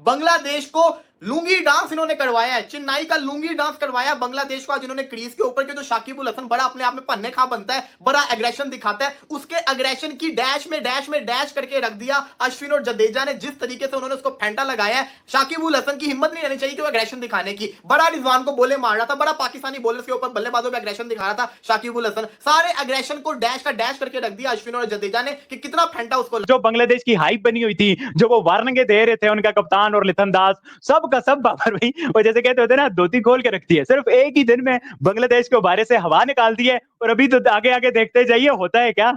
बांग्लादेश को लुंगी डांस इन्होंने करवाया है, चेन्नई का लुंगी डांस करवाया बांग्लादेश को आज इन्होंने क्रीज के ऊपर के। जो शाकिबुल हसन बड़ा अपने आप में पन्ने खा बनता है, बड़ा एग्रेशन दिखाता है, उसके एग्रेशन की डैश में डैश करके रख दिया अश्विन और जडेजा ने। जिस तरीके से उन्होंने उसको फेंटा लगाया है, शाकिबुल हसन की हिम्मत नहीं रहनी चाहिए कि वो एग्रेशन दिखाने की। बड़ा रिजवान को बोले मार रहा था, बड़ा पाकिस्तानी बॉलर्स के ऊपर बल्लेबाजों में एग्रेशन दिखा रहा था शाकिबुल हसन। सारे एग्रेशन को डैश का डैश करके रख दिया अश्विन और जडेजा ने कि कितना फेंटा उसको। जो बांग्लादेश की हाइप बनी हुई थी, जो वो वार्निंग दे रहे थे उनका कप्तान और लिथन दास, सब का सब बाबर भाई वो जैसे कहते होते ना धोती खोल के रखती है। सिर्फ एक ही दिन में बांग्लादेश को बारे से हवा निकाल दी है और अभी तो आगे आगे देखते जाइए होता है क्या।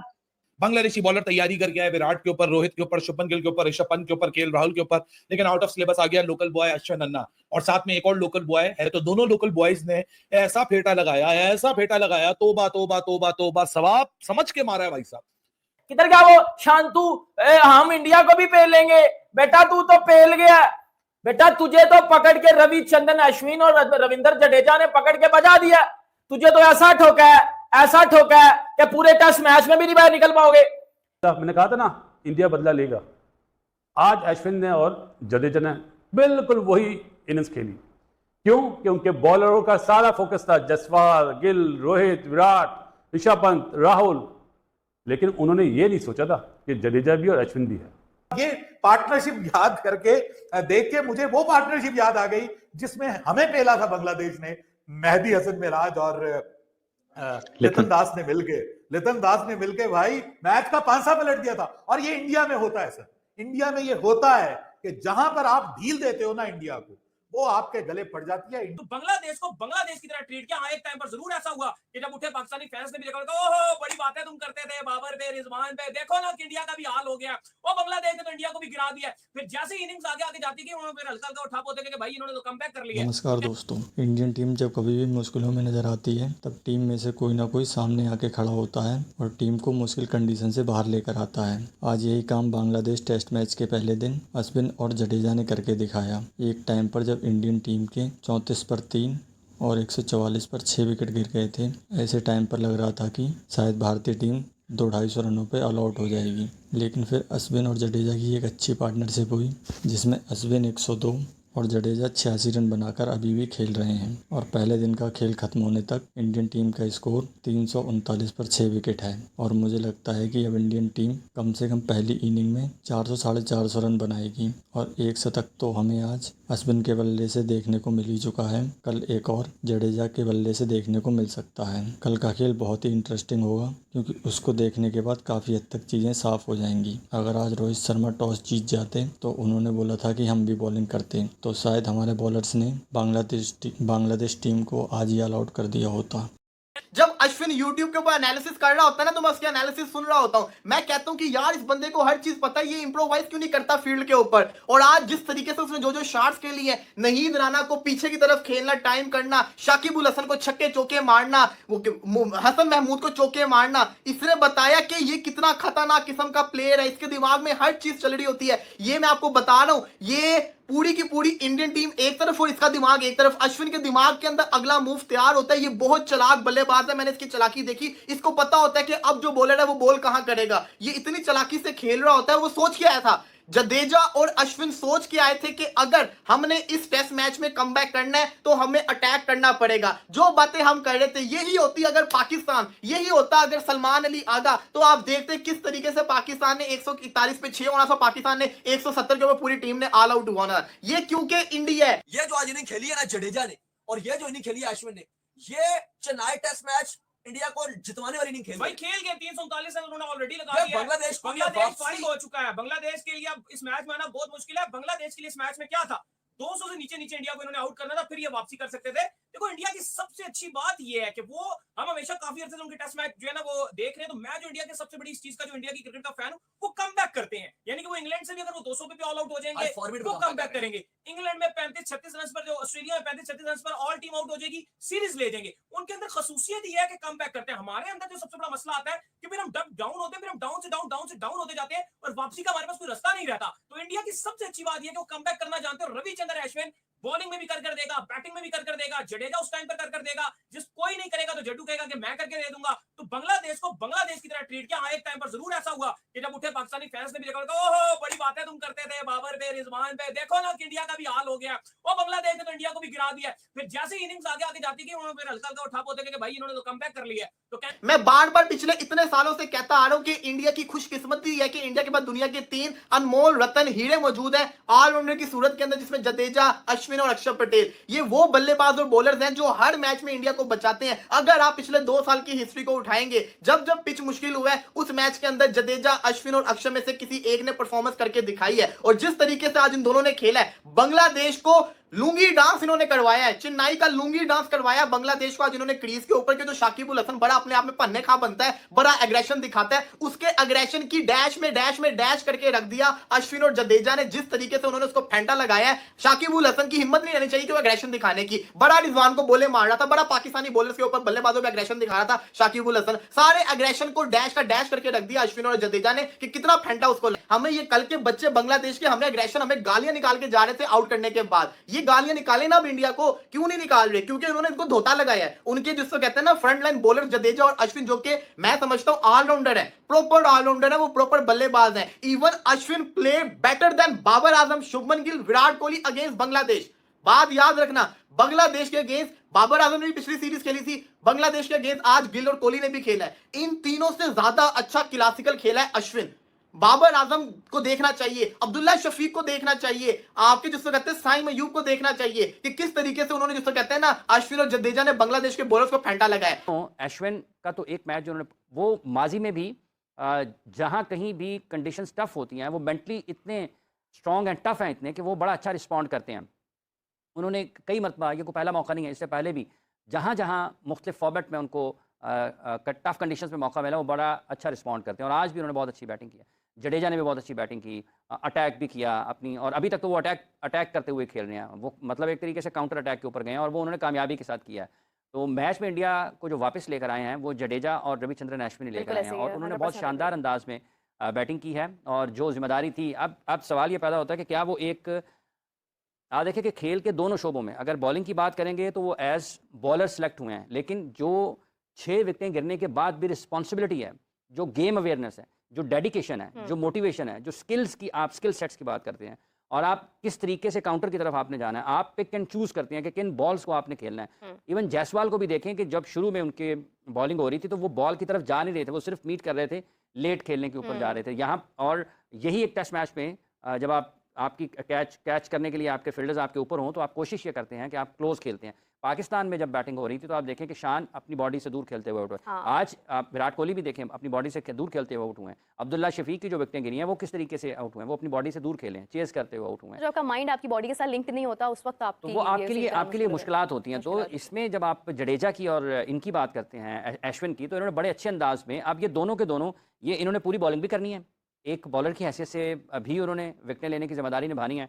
बांग्लादेशी बॉलर तैयारी कर गया है विराट के ऊपर, रोहित के ऊपर, शुभमन गिल के ऊपर, ऋषभ पंत के ऊपर, केएल राहुल के ऊपर, लेकिन आउट ऑफ सिलेबस आ गया लोकल बॉय अश्विन अन्ना और साथ में एक और लोकल बॉय है। तो दोनों लोकल बॉयज ने ऐसा फेटा लगाया, तोबा तोबा तोबा तोबा, सवाब समझ के मारा है भाई साहब। किधर गया वो शांतु, हम इंडिया को भी पेल लेंगे बेटा, तू तो पेल गया बेटा, तुझे तो पकड़ के रविचंद्रन अश्विन और रविंद्र जडेजा ने पकड़ के बजा दिया। तुझे तो ऐसा ठोका है कि पूरे टेस्ट मैच में भी नहीं बाहर निकल पाओगे। मैंने कहा था ना इंडिया बदला लेगा। आज अश्विन ने और जडेजा ने बिल्कुल वही इनिंग्स खेली। क्यों? कि उनके बॉलरों का सारा फोकस था जसवाल, गिल, रोहित, विराट, ऋषभ पंत, राहुल, लेकिन उन्होंने ये नहीं सोचा था कि जडेजा भी और अश्विन भी है। ये पार्टनरशिप याद करके देख के मुझे वो पार्टनरशिप याद आ गई जिसमें हमें पेला था बांग्लादेश ने, मेहदी हसन मिराज और लिथन दास ने मिलके भाई मैच का पांसा पलट दिया था। और ये इंडिया में होता है सर, इंडिया में ये होता है कि जहां पर आप ढील देते हो ना इंडिया को, वो आपके गले पड़ जाती है। तो बांग्लादेश को बांग्लादेश की तरह ट्रीट किया। हाँ, एक टाइम पर जरूर ऐसा हुआ कि जब उठे पाकिस्तानी फैंस ने भी देखा, ओहो बड़ी बातें तुम करते थे बाबर पे, रिजवान पे, देखो ना कि इंडिया का भी हाल हो गया। वो बांग्लादेश ने तो इंडिया को भी गिरा दिया। फिर जैसे ही इनिंग्स आगे जाती गई, उन्होंने फिर हल्का हल्का उठा पोते कि भाई इन्होंने तो कमबैक कर लिया। नमस्कार दोस्तों, इंडियन टीम जब कभी भी मुश्किलों में नजर आती है तब टीम में से कोई ना कोई सामने आके खड़ा होता है और टीम को मुश्किल कंडीशन से बाहर लेकर आता है। आज यही काम बांग्लादेश टेस्ट मैच के पहले दिन अश्विन और जडेजा ने करके दिखाया। एक टाइम पर जब इंडियन टीम के 34 पर 3 और 144 पर 6 विकेट गिर गए थे, ऐसे टाइम पर लग रहा था कि शायद भारतीय टीम 250 रनों पे ऑल आउट हो जाएगी। लेकिन फिर अश्विन और जडेजा की एक अच्छी पार्टनरशिप हुई जिसमें अश्विन 102 और जडेजा 86 रन बनाकर अभी भी खेल रहे हैं। और पहले दिन का खेल खत्म होने तक इंडियन टीम का स्कोर 339 पर 6 विकेट है और मुझे लगता है कि अब इंडियन टीम कम से कम पहली इनिंग में 400 साढ़े 400 रन बनाएगी। और एक शतक तो हमें आज अश्विन के बल्ले से देखने को मिल ही चुका है, कल एक और जडेजा के बल्ले से देखने को मिल सकता है। कल का खेल बहुत ही इंटरेस्टिंग होगा क्योंकि उसको देखने के बाद काफ़ी हद तक चीज़ें साफ हो जाएंगी। अगर आज रोहित शर्मा टॉस जीत जाते तो उन्होंने बोला था कि हम भी बॉलिंग करते, तो शायद हमारे बॉलर्स ने बांग्लादेश टीम को आज ही ऑल आउट कर दिया होता। जब अश्विन YouTube के ऊपर एनालिसिस कर रहा होता है ना, तो मैं उसकी एनालिसिस सुन रहा होता हूं। मैं कहता हूं कि यार इस बंदे को हर चीज पता है, ये इंप्रोवाइज क्यों नहीं करता फील्ड के ऊपर। और आज जिस तरीके से उसने जो शॉट्स खेली है, नहीद राना को पीछे की तरफ खेलना, टाइम करना, शाकिबुल हसन को छक्के चौके मारना, हसन महमूद को चौके मारना, इसने बताया कि ये कितना खतरनाक किस्म का प्लेयर है। इसके दिमाग में हर चीज चल रही होती है। ये मैं आपको बता रहा हूं, ये पूरी की पूरी इंडियन टीम एक तरफ और इसका दिमाग एक तरफ। अश्विन के दिमाग के अंदर अगला मूव तैयार होता है। ये बहुत चालाक बल्लेबाज है, मैंने इसकी चालाकी देखी। इसको पता होता है कि अब जो बॉलर है वो बॉल कहां करेगा। ये इतनी चालाकी से खेल रहा होता है। वो सोच के आया था, जडेजा और अश्विन सोच के आए थे कि अगर हमने इस टेस्ट मैच में कमबैक करना है तो हमें अटैक करना पड़ेगा। जो बातें हम कर रहे थे यही होती अगर पाकिस्तान, यही होता अगर सलमान अली आगा, तो आप देखते किस तरीके से पाकिस्तान ने 141 पे 6 होना था, पाकिस्तान ने 170 के ऊपर पूरी टीम ने ऑल आउट हुआ ना। ये क्योंकि इंडिया है। ये जो आज इनिंग खेली है ना जडेजा ने और ये जो इनिंग खेली है अश्विन ने, ये चेन्नई टेस्ट मैच इंडिया को जितवाने वाली नहीं खेल भाई खेल गए 339 रन उन्होंने ऑलरेडी लगा दिया। बांग्लादेश फाइनल हो चुका है। बांग्लादेश के लिए अब इस मैच में आना बहुत मुश्किल है। बांग्लादेश के लिए इस मैच में क्या था, 200 से नीचे इंडिया को इन्होंने आउट करना था, फिर ये वापसी कर सकते थे। देखो इंडिया की सबसे अच्छी बात ये है कि वो, हम हमेशा काफी अर्से से उनके टेस्ट मैच जो है ना वो देख रहे हैं, तो मैं जो इंडिया के सबसे बड़ी इस चीज का जो इंडिया की क्रिकेट का फैन हूं, वो कम बैक करते हैं। यानी कि वो इंग्लैंड से भी अगर वो 200 पे ऑल आउट हो जाएंगे वो कम बैक करेंगे। इंग्लैंड में 35-36 रन पर, जो ऑस्ट्रेलिया में 35-36 रन पर ऑल टीम आउट हो जाएगी, सीरीज ले जाएंगे। उनके अंदर खसूसियत ये है कि कम बैक करते हैं। हमारे अंदर जो सबसे बड़ा मसला आता है कि फिर हम डाउन होते हैं, फिर हम डाउन से डाउन होते जाते हैं और वापसी का हमारे पास कोई रास्ता नहीं रहता। तो इंडिया की सबसे अच्छी बात यह कि वो कम बैक करना जानते हैं। रविचंद्रन अश्विन बॉलिंग में भी कर देगा, बैटिंग में भी कर देगा, जडेजा उस टाइम पर कर देगा, जिस कोई नहीं करेगा तो जड्डू कहेगा कि मैं करके दे दूंगा। तो बांग्लादेश को बांग्लादेश की तरह ट्रीट किया। हाँ, एक टाइम पर जरूर ऐसा हुआ कि जब उठे पाकिस्तानी फैंस ने भी देखा, ओहो बड़ी बातें तुम करते थे बाबर पे, रिजवान पे, देखो ना कि इंडिया का भी हाल हो गया। वो बांग्लादेश ने तो इंडिया को भी गिरा दिया। फिर जैसे ही इनिंग्स आगे आगे जाती गई, उन्होंने फिर हल्का हल्का उठा पोते कि भाई इन्होंने तो कमबैक कर लिया। तो मैं बार बार पिछले इतने सालों से कहता आ रहा हूं कि इंडिया की खुशकिस्मती है कि इंडिया के पास दुनिया के 3 अनमोल रत्न हीरे मौजूद हैं ऑलराउंडर की सूरत के अंदर, जिसमें जडेजा, अश्विन और अक्षर पटेल। ये वो बल्लेबाज और बॉलर्स हैं जो हर मैच में इंडिया को बचाते हैं। अगर आप पिछले 2 साल की हिस्ट्री को उठाएंगे, जब जब पिच मुश्किल हुआ है, उस मैच के अंदर जडेजा, अश्विन और अक्षर में से किसी एक ने परफॉर्मेंस करके दिखाई है। और जिस तरीके से आज इन दोनों ने खेला है, बांग्लादेश को लुंगी डांस इन्होंने करवाया है, चेन्नई का लुंगी डांस करवाया बांग्लादेश को आज इन्होंने क्रीज के ऊपर के। जो शाकिब उल हसन बड़ा अपने आप में पन्ने खा बनता है, बड़ा एग्रेशन दिखाता है, उसके एग्रेशन की डैश में डैश करके रख दिया अश्विन और जडेजा ने। जिस तरीके से उन्होंने उसको फेंटा लगाया है, शाकिब उल हसन की हिम्मत नहीं रहनी चाहिए कि वो एग्रेशन दिखाने की। बड़ा रिजवान को बोले मार रहा था, बड़ा पाकिस्तानी बॉलर्स के ऊपर बल्लेबाजों में एग्रेशन दिखा रहा था शाकिब उल हसन। सारे एग्रेशन को डैश करके रख दिया अश्विन और जडेजा ने कि कितना फेंटा उसको। हमें ये कल के बच्चे बांग्लादेश के, हमें एग्रेशन, हमें गालियां निकाल के जा रहे थे आउट करने के बाद। ये गालियां निकाले ना अब इंडिया को, क्यों नहीं निकाल रहे? क्योंकि उन्होंने इनको धोता लगाया है। उनके जिसको कहते हैं ना फ्रंट लाइन बॉलर जडेजा और अश्विन, जो कि मैं समझता हूं ऑलराउंडर है, प्रॉपर ऑलराउंडर है, वो प्रॉपर बल्लेबाज है। Even Ashwin play better than Babar Azam, Shubman Gill, Virat Kohli against Bangladesh. बात याद रखना, बांग्लादेश के अगेंस्ट बाबर आजम ने भी पिछली सीरीज खेली थी, बांग्लादेश के अगेंस्ट आज गिल और कोहली ने भी खेला है। इन तीनों से ज्यादा अच्छा क्लासिकल खेला है अश्विन। बाबर आजम को देखना चाहिए, अब्दुल्ला शफीक को देखना चाहिए, आपके जिसको कहते हैं साइम अयूब को देखना चाहिए कि किस तरीके से उन्होंने जिसको कहते हैं ना अश्विन और जडेजा ने बांग्लादेश के बॉलर्स को फेंटा लगाया। तो अश्विन का तो एक मैच जो उन्होंने, वो माजी में भी जहां कहीं भी कंडीशंस टफ होती हैं, वो मेंटली इतने स्ट्रॉन्ग एंड टफ हैं इतने कि वो बड़ा अच्छा रिस्पॉन्ड करते हैं। उन्होंने कई मरतबा, ये को पहला मौका नहीं है, इससे पहले भी जहाँ जहाँ मुख्तलिफ फॉर्मेट में उनको टफ कंडीशंस में मौका मिला, वो बड़ा अच्छा रिस्पॉन्ड करते हैं। और आज भी उन्होंने बहुत अच्छी बैटिंग की। जडेजा ने भी बहुत अच्छी बैटिंग की, अटैक भी किया अपनी, और अभी तक तो वो अटैक करते हुए खेल रहे हैं। वो मतलब एक तरीके से काउंटर अटैक के ऊपर गए हैं और वो उन्होंने कामयाबी के साथ किया है। तो मैच में इंडिया को जो वापस लेकर आए हैं वो जडेजा और रविचंद्रन अश्विन लेकर आए हैं, और उन्होंने बहुत शानदार अंदाज में बैटिंग की है। और जो जिम्मेदारी थी, अब सवाल ये पैदा होता है कि क्या वो एक, आप देखिए कि खेल के दोनों शोबों में अगर बॉलिंग की बात करेंगे तो वो एज बॉलर सेलेक्ट हुए हैं, लेकिन जो 6 विकेटें गिरने के बाद भी रिस्पॉन्सिबिलिटी है, जो गेम अवेयरनेस है, जो डेडिकेशन है, जो मोटिवेशन है, जो स्किल्स की, आप स्किल सेट्स की बात करते हैं, और आप किस तरीके से काउंटर की तरफ आपने जाना है, आप पिक एंड चूज करते हैं कि किन बॉल्स को आपने खेलना है। इवन जायसवाल को भी देखें कि जब शुरू में उनके बॉलिंग हो रही थी तो वो बॉल की तरफ जा नहीं रहे थे, वो सिर्फ मीट कर रहे थे, लेट खेलने के ऊपर जा रहे थे यहाँ। और यही एक टेस्ट मैच में जब आपकी कैच करने के लिए आपके फील्डर्स आपके ऊपर हों तो आप कोशिश ये करते हैं कि आप क्लोज खेलते हैं। पाकिस्तान में जब बैटिंग हो रही थी तो आप देखें कि शान अपनी बॉडी से दूर खेलते हुए आउट हुए। हाँ। आज आप विराट कोहली भी देखें अपनी बॉडी से दूर खेलते हुए आउट हुए हैं। अब्दुल्ला शफीक की जो विकेटें गिरी हैं वो किस तरीके से आउट हुए हैं, वो अपनी बॉडी से दूर खेले, चेस करते हुए आउट हुए हैं। जो आपका माइंड आपकी बॉडी के साथ लिंक नहीं होता उस वक्त तो वो आपके लिए मुश्किलात होती हैं। तो इसमें जब आप जडेजा की और इनकी बात करते हैं, अश्विन की, तो इन्होंने बड़े अच्छे अंदाज में, अब ये दोनों के दोनों, ये इन्होंने पूरी बॉलिंग भी करनी है, एक बॉलर की हैसियत से भी उन्होंने विकेटें लेने की जिम्मेदारी निभानी है।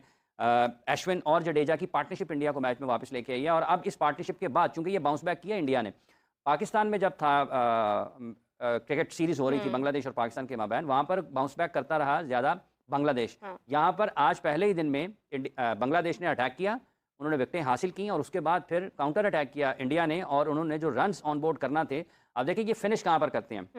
अश्विन और जडेजा की पार्टनरशिप इंडिया को मैच में वापस लेके आई है। और अब इस पार्टनरशिप के बाद, चूंकि ये बाउंस बैक किया इंडिया ने, पाकिस्तान में जब था क्रिकेट सीरीज हो रही थी बांग्लादेश और पाकिस्तान के माबैन, वहाँ पर बाउंस बैक करता रहा ज़्यादा बांग्लादेश। यहाँ पर आज पहले ही दिन में बांग्लादेश ने अटैक किया, उन्होंने विकेटें हासिल की, और उसके बाद फिर काउंटर अटैक किया इंडिया ने, और उन्होंने जो रन्स ऑन बोर्ड करना थे, अब देखिए ये फिनिश कहाँ पर करते हैं।